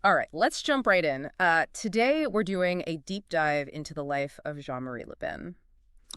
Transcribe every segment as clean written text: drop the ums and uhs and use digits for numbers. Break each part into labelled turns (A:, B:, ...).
A: All right, let's jump right in. Today, we're doing a deep dive into the life of Jean-Marie Le Pen.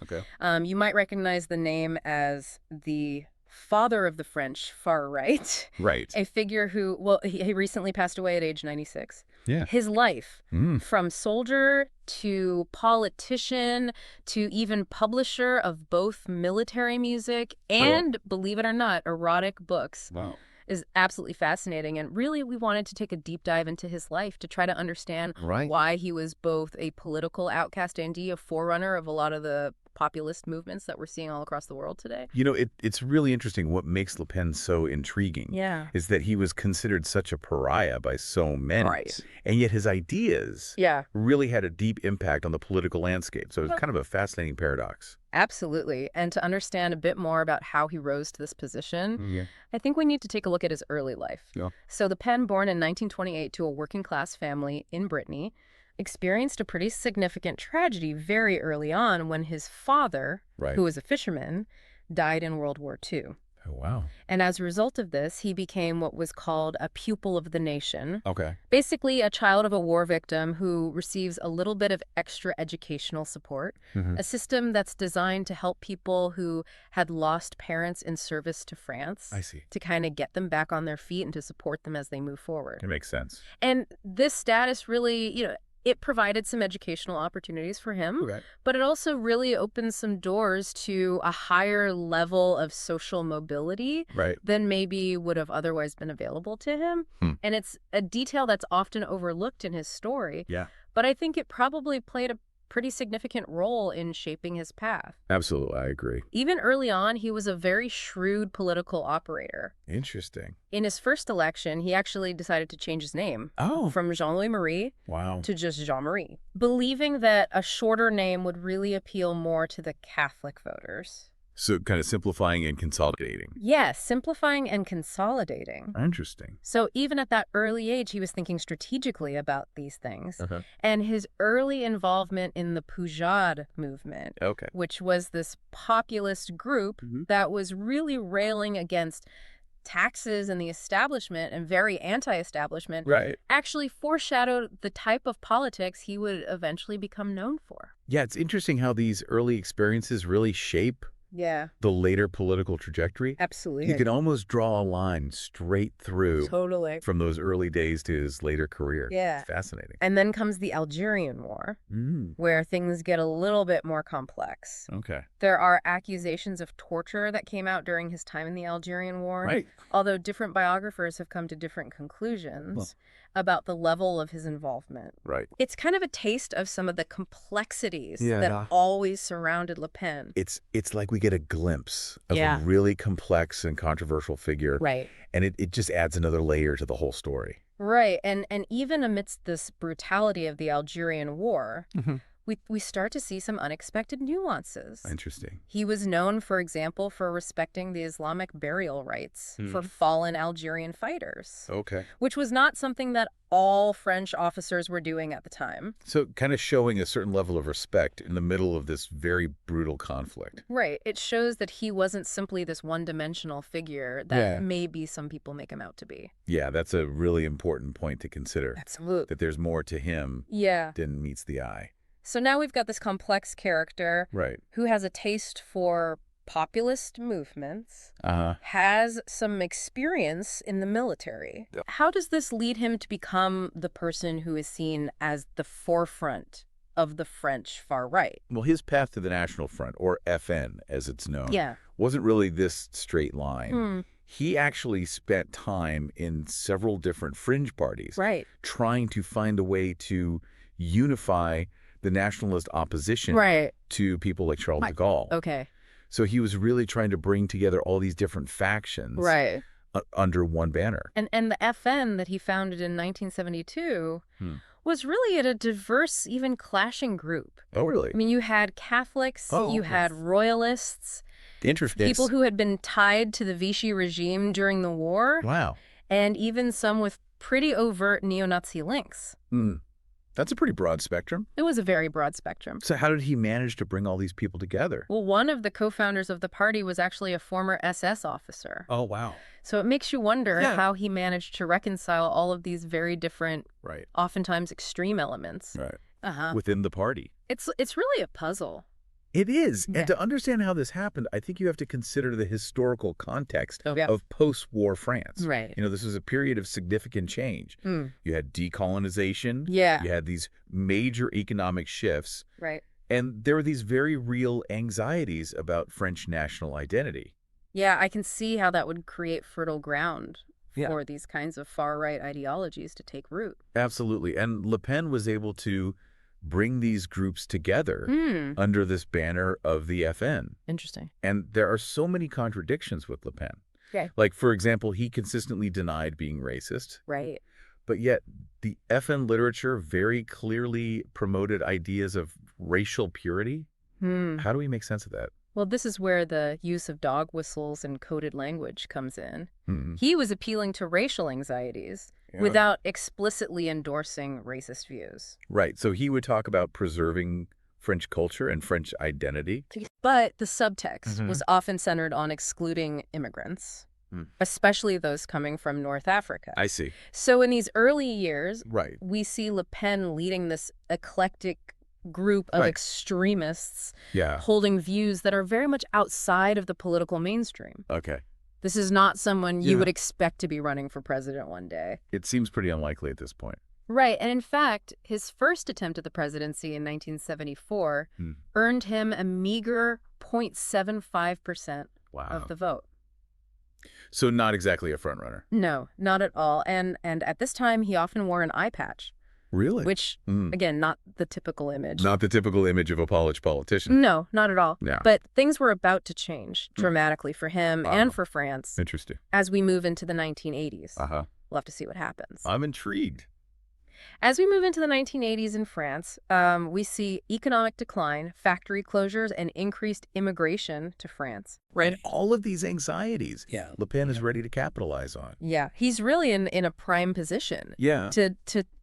B: Okay.
A: You might recognize the name as the father of the French far right,
B: Right.
A: a figure who, well, he recently passed away at age 96.
B: Yeah.
A: His life,
B: Mm.
A: from soldier to politician to even publisher of both military music
B: Oh,
A: and, believe it or not, erotic books,
B: wow.
A: is absolutely fascinating. And really, we wanted to take a deep dive into his life to try to understand
B: Right.
A: why he was both a political outcast and a forerunner of a lot of the populist movements that we're seeing all across the world today.
B: It's really interesting. What makes Le Pen so intriguing
A: Yeah.
B: is that he was considered such a pariah by so many.
A: Right.
B: And yet his ideas
A: Yeah,
B: really had a deep impact on the political landscape. So it's kind of a fascinating paradox.
A: absolutely. And to understand a bit more about how he rose to this position,
B: Yeah.
A: I think we need to take a look at his early life.
B: Yeah.
A: So the Penn, born in 1928 to a working class family in Brittany, experienced a pretty significant tragedy very early on when his father,
B: Right.
A: who was a fisherman, died in World War II.
B: Oh, wow.
A: And as a result of this, he became what was called a pupil of the nation,
B: Okay.
A: basically a child of a war victim who receives a little bit of extra educational support,
B: Hmm.
A: a system that's designed to help people who had lost parents in service to France,
B: I see.
A: to kind of get them back on their feet and to support them as they move forward.
B: It makes sense.
A: And this status really, it provided some educational opportunities for him,
B: Okay.
A: but it also really opened some doors to a higher level of social mobility
B: Right.
A: than maybe would have otherwise been available to him.
B: Hmm.
A: And it's a detail that's often overlooked in his story,
B: Yeah.
A: but I think it probably played a pretty significant role in shaping his path.
B: Absolutely. I agree.
A: Even early on, he was a very shrewd political operator.
B: Interesting.
A: In his first election, he actually decided to change his name
B: Oh.
A: from Jean-Louis Marie
B: Wow.
A: to just Jean-Marie, believing that a shorter name would really appeal more to the Catholic voters.
B: So kind of simplifying and consolidating.
A: Yes, simplifying and consolidating.
B: Interesting.
A: So even at that early age, he was thinking strategically about these things.
B: Uh-huh.
A: And his early involvement in the Poujade movement,
B: Okay.
A: which was this populist group
B: Mhm.
A: that was really railing against taxes and the establishment and very anti-establishment,
B: Right.
A: actually foreshadowed the type of politics he would eventually become known for.
B: Yeah, it's interesting how these early experiences really shape
A: Yeah,
B: the later political trajectory.
A: absolutely.
B: You can almost draw a line straight through
A: Totally.
B: from those early days to his later career.
A: Yeah.
B: It's fascinating.
A: And then comes the Algerian War, where things get a little bit more complex.
B: Okay.
A: There are accusations of torture that came out during his time in the Algerian War,
B: Right.
A: although different biographers have come to different conclusions about the level of his involvement.
B: Right.
A: It's kind of a taste of some of the complexities
B: Yeah.
A: that always surrounded Le Pen.
B: It's like we get a glimpse of
A: Yeah.
B: a really complex and controversial figure.
A: Right.
B: And it just adds another layer to the whole story.
A: Right. And even amidst this brutality of the Algerian War, we start to see some unexpected nuances.
B: Interesting.
A: He was known, for example, for respecting the Islamic burial rites for fallen Algerian fighters,
B: Okay.
A: which was not something that all French officers were doing at the time.
B: So kind of showing a certain level of respect in the middle of this very brutal conflict.
A: Right. It shows that he wasn't simply this one-dimensional figure that
B: Yeah.
A: maybe some people make him out to be.
B: Yeah, that's a really important point to consider.
A: Absolutely.
B: That there's more to him
A: Yeah.
B: than meets the eye.
A: So now we've got this complex character
B: Right.
A: who has a taste for populist movements,
B: Uh-huh.
A: has some experience in the military.
B: Yep.
A: How does this lead him to become the person who is seen as the forefront of the French far right?
B: Well, his path to the National Front, or FN as it's known,
A: Yeah.
B: wasn't really this straight line.
A: Hmm.
B: He actually spent time in several different fringe parties,
A: Right.
B: trying to find a way to unify the nationalist opposition
A: Right.
B: to people like Charles de Gaulle.
A: Okay.
B: So he was really trying to bring together all these different factions
A: Right.
B: under one banner.
A: And the FN that he founded in 1972
B: Hmm.
A: was really a diverse, even clashing group.
B: Oh, really?
A: I mean, you had Catholics,
B: Oh,
A: you had royalists,
B: Interesting.
A: people who had been tied to the Vichy regime during the war,
B: Wow.
A: and even some with pretty overt neo-Nazi links.
B: Hmm. That's a pretty broad spectrum.
A: It was a very broad spectrum.
B: So how did he manage to bring all these people together?
A: Well, one of the co-founders of the party was actually a former SS officer.
B: Oh, wow.
A: So it makes you wonder
B: Yeah.
A: how he managed to reconcile all of these very different,
B: Right.
A: oftentimes extreme elements.
B: Right. Within the party.
A: It's really a puzzle.
B: It is.
A: Yeah.
B: And to understand how this happened, I think you have to consider the historical context
A: Yeah.
B: of post-war France.
A: Right.
B: This was a period of significant change. You had decolonization.
A: Yeah.
B: You had these major economic shifts.
A: Right.
B: And there were these very real anxieties about French national identity.
A: Yeah, I can see how that would create fertile ground
B: Yeah.
A: for these kinds of far-right ideologies to take root.
B: Absolutely. And Le Pen was able to bring these groups together under this banner of the FN.
A: Interesting.
B: And there are so many contradictions with Le Pen.
A: Okay.
B: Like, for example, he consistently denied being racist.
A: Right.
B: But yet the FN literature very clearly promoted ideas of racial purity. How do we make sense of that?
A: Well, this is where the use of dog whistles and coded language comes in.
B: Mm-mm.
A: He was appealing to racial anxieties
B: Yeah.
A: without explicitly endorsing racist views.
B: Right. So he would talk about preserving French culture and French identity.
A: But the subtext was often centered on excluding immigrants, especially those coming from North Africa.
B: I see.
A: So in these early years,
B: Right.
A: we see Le Pen leading this eclectic group of
B: Right.
A: extremists
B: Yeah.
A: holding views that are very much outside of the political mainstream.
B: Okay.
A: This is not someone you
B: Yeah.
A: would expect to be running for president one day.
B: It seems pretty unlikely at this point.
A: Right, and in fact, his first attempt at the presidency in 1974 earned him a meager 0.75%
B: Wow.
A: of the vote.
B: So not exactly a front runner.
A: No, not at all. And at this time, he often wore an eye patch,
B: Really?
A: which, again, not the typical image.
B: Not the typical image of a polished politician.
A: No, not at all.
B: Yeah.
A: But things were about to change dramatically for him
B: Wow.
A: and for France
B: Interesting.
A: as we move into the 1980s.
B: Uh-huh.
A: We'll have to see what happens.
B: I'm intrigued.
A: As we move into the 1980s in France, we see economic decline, factory closures, and increased immigration to France.
B: Right. All of these anxieties.
C: Yeah.
B: Le Pen is ready to capitalize on.
A: Yeah, he's really in a prime position
B: Yeah.
A: to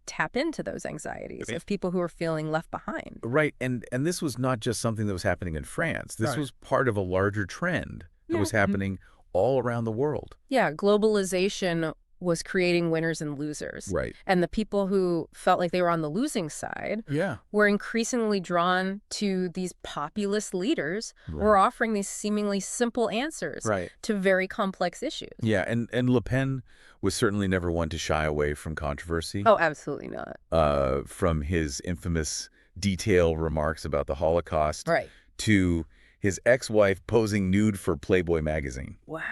A: tap into those anxieties of people who are feeling left behind.
B: Right. And this was not just something that was happening in France. This
C: Right.
B: was part of a larger trend that was
A: Yeah.
B: happening all around the world.
A: Yeah, globalization was creating winners and losers.
B: Right.
A: And the people who felt like they were on the losing side
B: Yeah.
A: were increasingly drawn to these populist leaders who
B: Right.
A: were offering these seemingly simple answers
B: Right.
A: to very complex issues.
B: Yeah. And Le Pen was certainly never one to shy away from controversy.
A: Oh, absolutely not.
B: From his infamous detail remarks about the Holocaust
A: Right.
B: to his ex-wife posing nude for Playboy magazine.
A: Wow.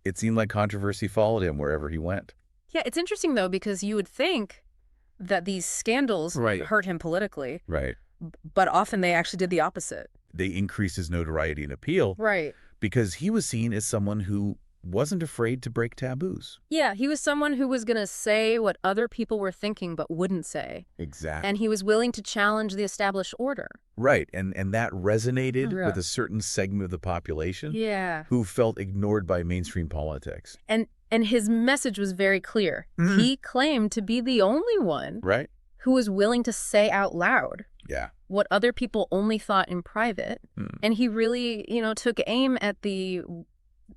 B: It seemed like controversy followed him wherever he went.
A: Yeah, it's interesting, though, because you would think that these scandals
B: Right.
A: hurt him politically,
B: Right.
A: but often they actually did the opposite.
B: They increased his notoriety and appeal
A: Right.
B: because he was seen as someone who wasn't afraid to break taboos.
A: Yeah, he was someone who was going to say what other people were thinking but wouldn't say.
B: Exactly.
A: And he was willing to challenge the established order.
B: Right. And that resonated
A: Yeah.
B: with a certain segment of the population
A: Yeah.
B: who felt ignored by mainstream politics.
A: And his message was very clear.
B: Mhm.
A: He claimed to be the only one
B: Right?
A: who was willing to say out loud
B: Yeah.
A: what other people only thought in private. And he really, took aim at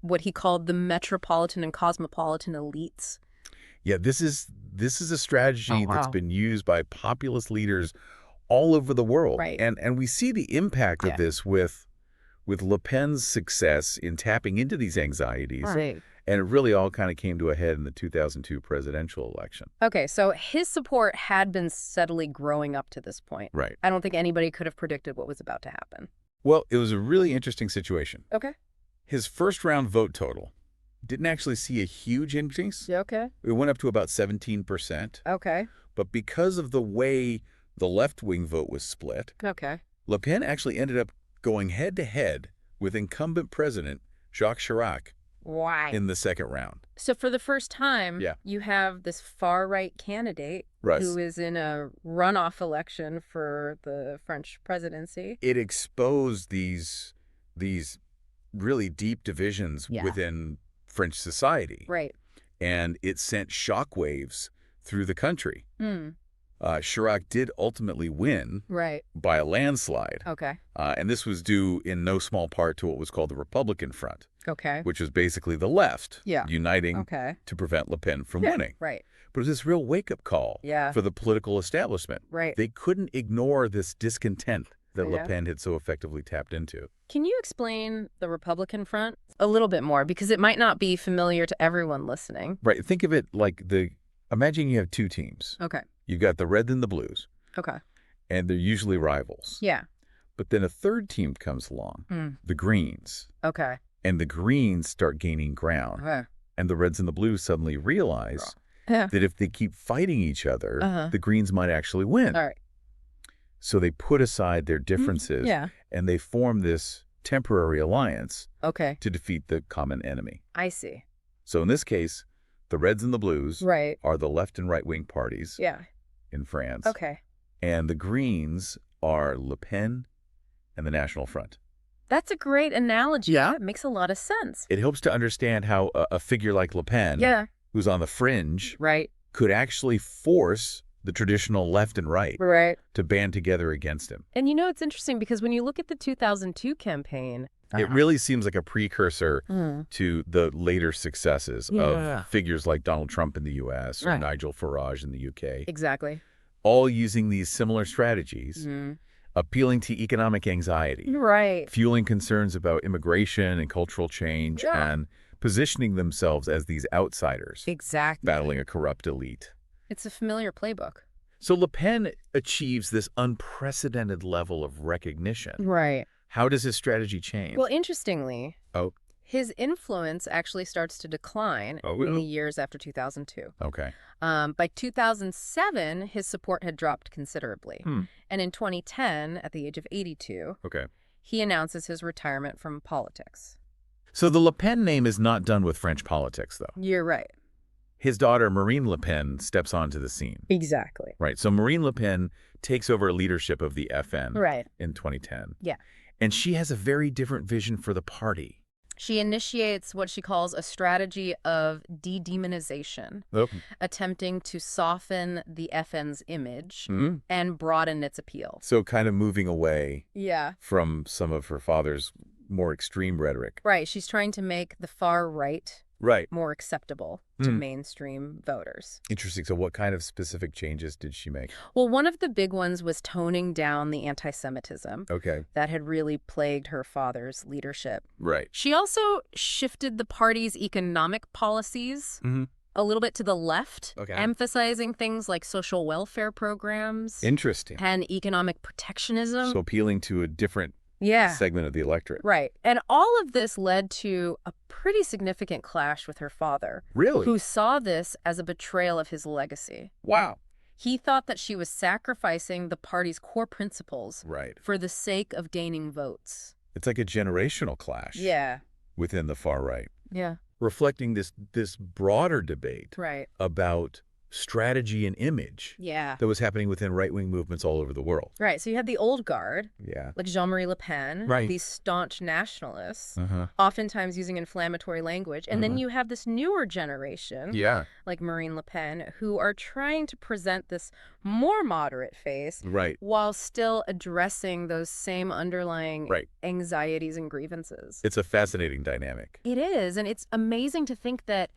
A: what he called the metropolitan and cosmopolitan elites.
B: Yeah, this is a strategy that's
C: wow.
B: been used by populist leaders all over the world.
A: Right.
B: And we see the impact of this with Le Pen's success in tapping into these anxieties.
A: Right.
B: And it really all kind of came to a head in the 2002 presidential election.
A: Okay, so his support had been steadily growing up to this point.
B: Right.
A: I don't think anybody could have predicted what was about to happen.
B: Well, it was a really interesting situation.
A: Okay.
B: His first round vote total didn't actually see a huge increase.
A: Okay.
B: It went up to about 17%.
A: Okay.
B: But because of the way the left-wing vote was split,
A: Okay.
B: Le Pen actually ended up going head-to-head with incumbent president Jacques Chirac
A: Why?
B: in the second round.
A: So for the first time,
B: Yeah.
A: you have this far-right candidate
B: Right.
A: who is in a runoff election for the French presidency.
B: It exposed these really deep divisions
A: Yeah.
B: within French society.
A: Right.
B: And it sent shockwaves through the country.
A: Hmm.
B: Chirac did ultimately win
A: Right.
B: by a landslide.
A: Okay.
B: And this was due in no small part to what was called the Republican Front,
A: Okay.
B: which was basically the left
A: Yeah.
B: uniting
A: Okay.
B: to prevent Le Pen from
A: Yeah.
B: winning.
A: Right.
B: But it was this real wake-up call
A: Yeah.
B: for the political establishment.
A: Right.
B: They couldn't ignore this discontent that Le
A: Yeah.
B: Pen had so effectively tapped into.
A: Can you explain the Republican front a little bit more? Because it might not be familiar to everyone listening.
B: Right. Think of it like imagine you have two teams.
A: Okay.
B: You've got the Reds and the Blues,
A: Okay.
B: and they're usually rivals.
A: Yeah.
B: But then a third team comes along, the Greens,
A: Okay.
B: and the Greens start gaining ground.
A: Okay.
B: And the Reds and the Blues suddenly realize
A: Yeah.
B: that if they keep fighting each other,
A: Uh-huh.
B: the Greens might actually win.
A: All right.
B: So they put aside their differences
A: Yeah.
B: and they form this temporary alliance
A: Okay.
B: to defeat the common enemy.
A: I see.
B: So in this case, the Reds and the Blues
A: Right.
B: are the left and right-wing parties
A: Yeah.
B: in France.
A: Okay.
B: And the Greens are Le Pen and the National Front.
A: That's a great analogy.
B: Yeah.
A: That makes a lot of sense.
B: It helps to understand how a figure like Le Pen,
A: Yeah.
B: who's on the fringe,
A: Right.
B: could actually force the traditional left and right
A: Right.
B: to band together against him.
A: And it's interesting because when you look at the 2002 campaign,
B: It really seems like a precursor to the later successes of figures like Donald Trump in the U.S. or Nigel Farage in the U.K.,
A: exactly.
B: all using these similar strategies, appealing to economic anxiety,
A: Right.
B: fueling concerns about immigration and cultural change, and positioning themselves as these outsiders,
A: Exactly.
B: battling a corrupt elite.
A: It's a familiar playbook.
B: So Le Pen achieves this unprecedented level of recognition.
A: Right.
B: How does his strategy change?
A: Well, interestingly,
B: Oh,
A: his influence actually starts to decline in the years after 2002.
B: okay.
A: By 2007, his support had dropped considerably. And in 2010, at the age of 82,
B: Okay.
A: he announces his retirement from politics.
B: So the Le Pen name is not done with French politics, though.
A: You're right.
B: His daughter, Marine Le Pen, steps onto the scene.
A: Exactly.
B: Right. So Marine Le Pen takes over leadership of the FN
A: Right.
B: in 2010.
A: Yeah.
B: And she has a very different vision for the party.
A: She initiates what she calls a strategy of de-demonization, attempting to soften the FN's image and broaden its appeal.
B: So kind of moving away
A: Yeah.
B: from some of her father's more extreme rhetoric.
A: Right. She's trying to make the far right
B: Right.
A: more acceptable to mainstream voters.
B: Interesting. So what kind of specific changes did she make?
A: Well, one of the big ones was toning down the anti-Semitism
B: Okay.
A: that had really plagued her father's leadership.
B: Right.
A: She also shifted the party's economic policies a little bit to the left, emphasizing things like social welfare programs
B: Interesting.
A: and economic protectionism.
B: So appealing to a different
A: Yeah.
B: segment of the electorate.
A: Right. And all of this led to a pretty significant clash with her father.
B: Really?
A: Who saw this as a betrayal of his legacy.
B: Wow.
A: He thought that she was sacrificing the party's core principles
B: Right.
A: for the sake of gaining votes.
B: It's like a generational clash
A: Yeah.
B: within the far right,
A: Yeah.
B: reflecting this broader debate
A: Right.
B: about strategy and image
A: Yeah.
B: that was happening within right-wing movements all over the world.
A: Right. So you had the old guard,
B: Yeah.
A: like Jean-Marie Le Pen,
B: Right.
A: these staunch nationalists,
B: Uh-huh.
A: oftentimes using inflammatory language. And then you have this newer generation,
B: Yeah.
A: like Marine Le Pen, who are trying to present this more moderate face
B: Right.
A: while still addressing those same underlying
B: Right.
A: anxieties and grievances.
B: It's a fascinating dynamic.
A: It is. And it's amazing to think that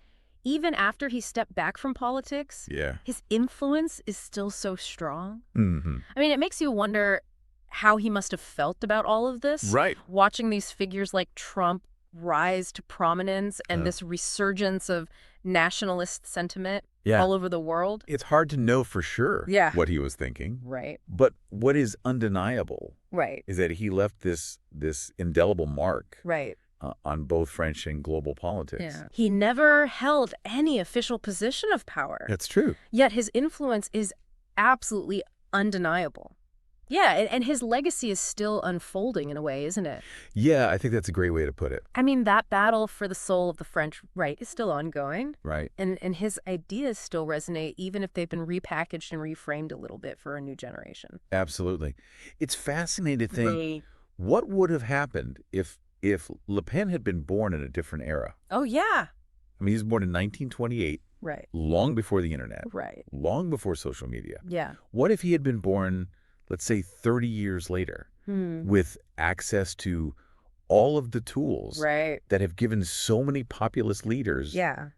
A: even after he stepped back from politics,
B: Yeah.
A: his influence is still so strong.
B: Mm-hmm.
A: I mean, it makes you wonder how he must have felt about all of this.
B: Right.
A: Watching these figures like Trump rise to prominence and this resurgence of nationalist sentiment all over the world.
B: It's hard to know for sure what he was thinking.
A: Right.
B: But what is undeniable
A: Right.
B: is that he left this indelible mark
A: Right.
B: on both French and global politics.
A: Yeah. He never held any official position of power.
B: That's true.
A: Yet his influence is absolutely undeniable. Yeah, and his legacy is still unfolding in a way, isn't it?
B: Yeah, I think that's a great way to put it.
A: I mean, that battle for the soul of the French right is still ongoing.
B: Right.
A: And his ideas still resonate, even if they've been repackaged and reframed a little bit for a new generation.
B: Absolutely. It's fascinating to think what would have happened if Le Pen had been born in a different era.
A: Oh, yeah.
B: I mean, he was born in 1928.
A: Right.
B: long before the internet,
A: Right.
B: long before social media.
A: Yeah.
B: What if he had been born, let's say, 30 years later with access to all of the tools
A: Right.
B: that have given so many populist leaders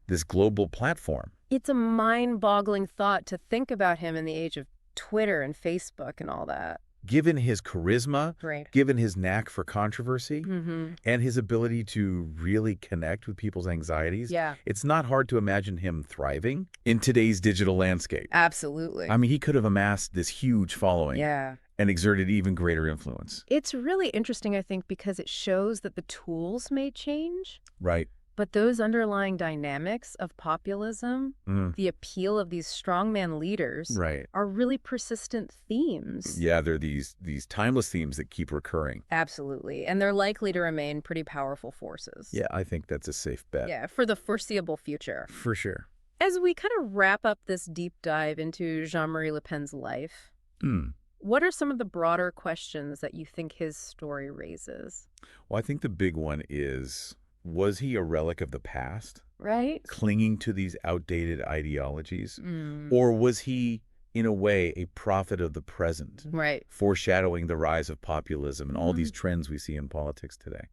B: this global platform?
A: It's a mind-boggling thought to think about him in the age of Twitter and Facebook and all that.
B: Given his charisma,
A: Right.
B: given his knack for controversy, and his ability to really connect with people's anxieties, it's not hard to imagine him thriving in today's digital landscape.
A: Absolutely.
B: I mean, he could have amassed this huge following and exerted even greater influence.
A: It's really interesting, I think, because it shows that the tools may change.
B: Right.
A: But those underlying dynamics of populism, the appeal of these strongman leaders, are really persistent themes.
B: Yeah, they're these timeless themes that keep recurring.
A: Absolutely. And they're likely to remain pretty powerful forces.
B: Yeah, I think that's a safe bet.
A: Yeah, for the foreseeable future.
B: For sure.
A: As we kind of wrap up this deep dive into Jean-Marie Le Pen's life, what are some of the broader questions that you think his story raises?
B: Well, I think the big one is, was he a relic of the past?
A: Right.
B: Clinging to these outdated ideologies? Or was he, in a way, a prophet of the present?
A: Right.
B: Foreshadowing the rise of populism and all these trends we see in politics today?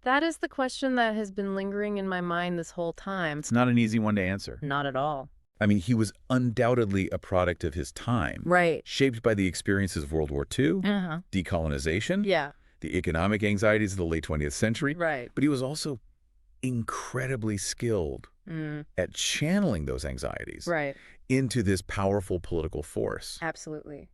A: That is the question that has been lingering in my mind this whole time.
B: It's not an easy one to answer.
A: Not at all.
B: I mean, he was undoubtedly a product of his time.
A: Right.
B: Shaped by the experiences of World War II, decolonization, the economic anxieties of the late 20th century.
A: Right.
B: But he was also incredibly skilled at channeling those anxieties into this powerful political force.
A: Absolutely.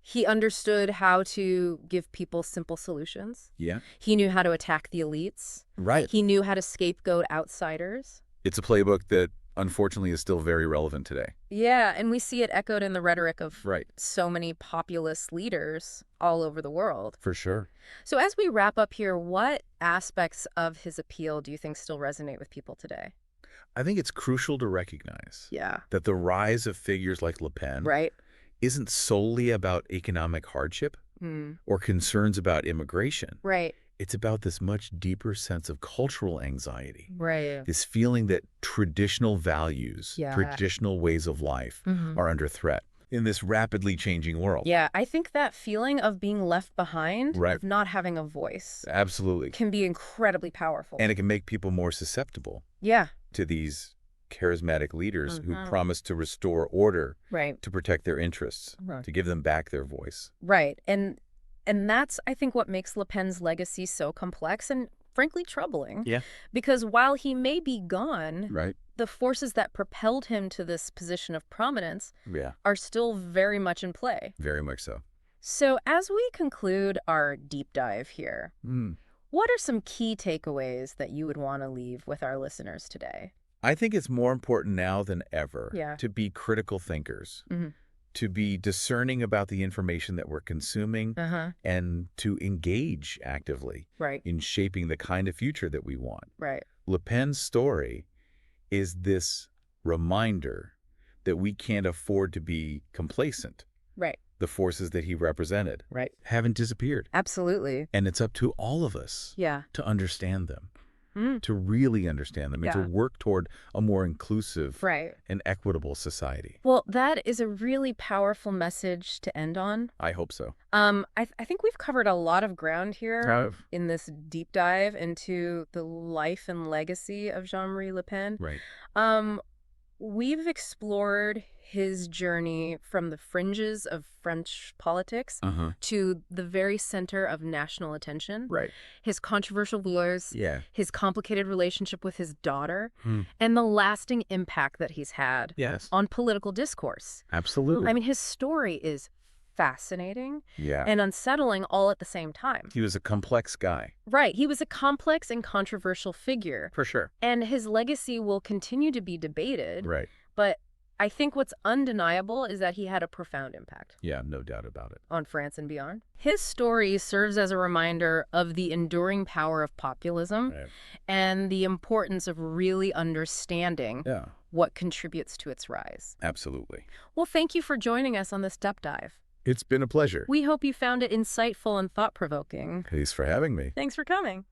A: He understood how to give people simple solutions.
B: Yeah.
A: He knew how to attack the elites.
B: Right.
A: He knew how to scapegoat outsiders.
B: It's a playbook that, unfortunately, is still very relevant today.
A: Yeah, and we see it echoed in the rhetoric of so many populist leaders all over the world.
B: For sure.
A: So as we wrap up here, what aspects of his appeal do you think still resonate with people today?
B: I think it's crucial to recognize that the rise of figures like Le Pen isn't solely about economic hardship or concerns about immigration.
A: Right.
B: It's about this much deeper sense of cultural anxiety.
A: Right.
B: This feeling that traditional values, traditional ways of life are under threat in this rapidly changing world.
A: Yeah, I think that feeling of being left behind, of not having a voice, can be incredibly powerful.
B: And it can make people more susceptible to these charismatic leaders who promise to restore order, to protect their interests, to give them back their voice.
A: Right. And that's, I think, what makes Le Pen's legacy so complex and, frankly, troubling.
B: Yeah.
A: Because while he may be gone, the forces that propelled him to this position of prominence are still very much in play.
B: Very much so.
A: So as we conclude our deep dive here, what are some key takeaways that you would want to leave with our listeners today?
B: I think it's more important now than ever to be critical thinkers, to be discerning about the information that we're consuming, and to engage actively in shaping the kind of future that we want. Le Pen's story is this reminder that we can't afford to be complacent. The forces that he represented haven't disappeared.
A: Absolutely.
B: And it's up to all of us to understand them. To really understand them and to work toward a more inclusive and equitable society.
A: Well, that is a really powerful message to end on.
B: I hope so.
A: I think we've covered a lot of ground here in this deep dive into the life and legacy of Jean-Marie Le Pen. We've explored his journey from the fringes of French politics to the very center of national attention. His controversial views, his complicated relationship with his daughter, and the lasting impact that he's had on political discourse.
B: Absolutely.
A: I mean, his story is fascinating and unsettling all at the same time.
B: He was a complex guy.
A: Right. He was a complex and controversial figure.
B: For sure.
A: And his legacy will continue to be debated. But I think what's undeniable is that he had a profound impact.
B: Yeah, no doubt about it.
A: On France and beyond. His story serves as a reminder of the enduring power of populism and the importance of really understanding what contributes to its rise.
B: Absolutely.
A: Well, thank you for joining us on this deep dive.
B: It's been a pleasure.
A: We hope you found it insightful and thought-provoking.
B: Thanks for having me.
A: Thanks for coming.